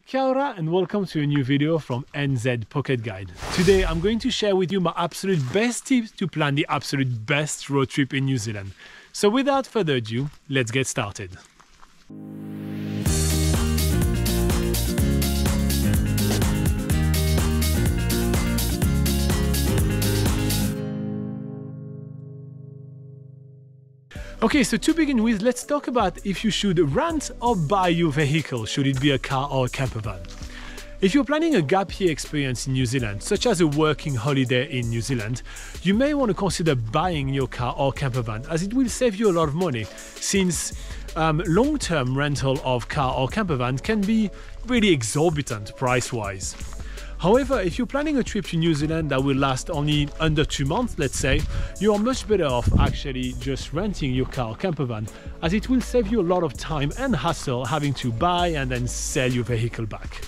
Kia ora and welcome to a new video from NZ Pocket Guide. Today I'm going to share with you my absolute best tips to plan the absolute best road trip in New Zealand. So without further ado, let's get started. Okay, so to begin with, let's talk about if you should rent or buy your vehicle, should it be a car or a campervan. If you're planning a gap year experience in New Zealand, such as a working holiday in New Zealand, you may want to consider buying your car or campervan, as it will save you a lot of money, since long-term rental of car or campervan can be really exorbitant price-wise. However, if you're planning a trip to New Zealand that will last only under 2 months, let's say, you are much better off actually just renting your car or campervan, as it will save you a lot of time and hassle having to buy and then sell your vehicle back.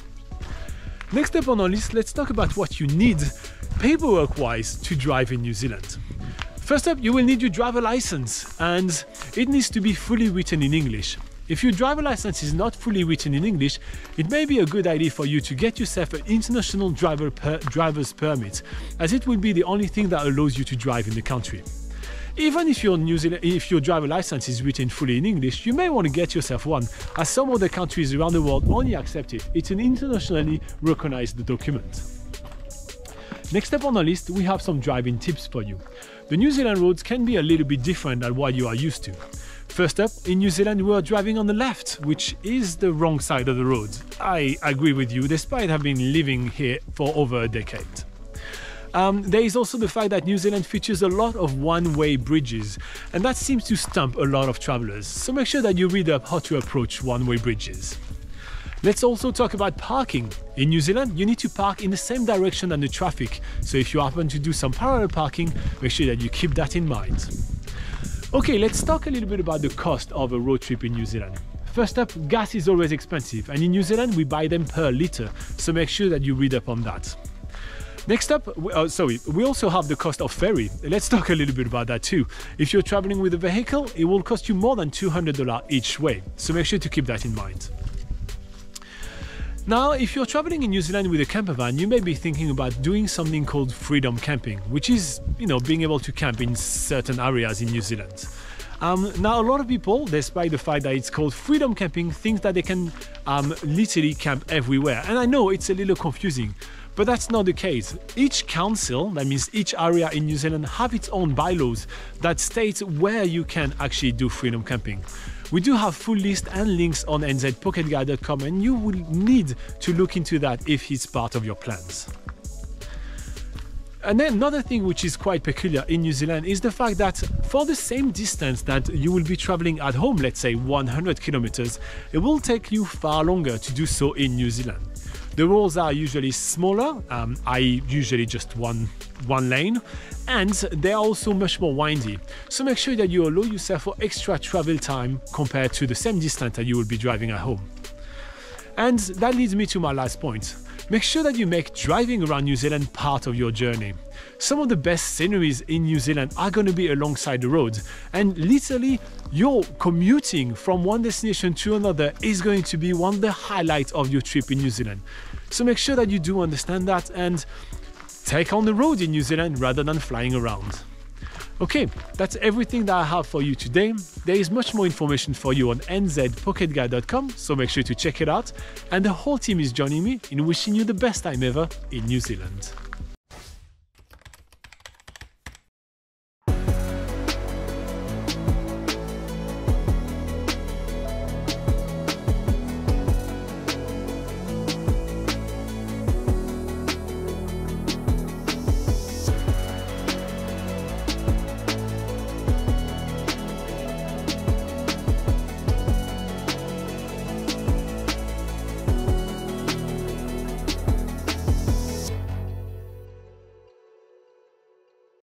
Next up on our list, let's talk about what you need paperwork-wise to drive in New Zealand. First up, you will need your driver license, and it needs to be fully written in English. If your driver license is not fully written in English, it may be a good idea for you to get yourself an international driver's permit, as it will be the only thing that allows you to drive in the country. Even if your driver license is written fully in English, you may want to get yourself one, as some other countries around the world only accept it. It's an internationally recognized document. Next up on our list, we have some driving tips for you. The New Zealand roads can be a little bit different than what you are used to. First up, in New Zealand we are driving on the left, which is the wrong side of the road. I agree with you, despite having living here for over a decade. There is also the fact that New Zealand features a lot of one-way bridges, and that seems to stump a lot of travelers, so make sure that you read up how to approach one-way bridges. Let's also talk about parking. In New Zealand, you need to park in the same direction than the traffic, so if you happen to do some parallel parking, make sure that you keep that in mind. Okay, let's talk a little bit about the cost of a road trip in New Zealand. First up, gas is always expensive, and in New Zealand we buy them per litre, so make sure that you read up on that. Next up, we also have the cost of ferry. Let's talk a little bit about that too. If you're traveling with a vehicle, it will cost you more than $200 each way, so make sure to keep that in mind. Now, if you're traveling in New Zealand with a campervan, you may be thinking about doing something called freedom camping, which is, being able to camp in certain areas in New Zealand. Now, a lot of people, despite the fact that it's called freedom camping, think that they can literally camp everywhere. And I know it's a little confusing, but that's not the case. Each council, that means each area in New Zealand, have its own bylaws that state where you can actually do freedom camping. We do have full list and links on nzpocketguide.com, and you will need to look into that if it's part of your plans. And then another thing which is quite peculiar in New Zealand is the fact that for the same distance that you will be traveling at home, let's say 100 kilometers, it will take you far longer to do so in New Zealand. The roads are usually smaller, i.e. usually just one lane, and they are also much more windy. So make sure that you allow yourself for extra travel time compared to the same distance that you will be driving at home. And that leads me to my last point. Make sure that you make driving around New Zealand part of your journey. Some of the best sceneries in New Zealand are going to be alongside the road, and literally your commuting from one destination to another is going to be one of the highlights of your trip in New Zealand. So make sure that you do understand that and take on the road in New Zealand rather than flying around. Okay, that's everything that I have for you today. There is much more information for you on nzpocketguide.com, so make sure to check it out. And the whole team is joining me in wishing you the best time ever in New Zealand.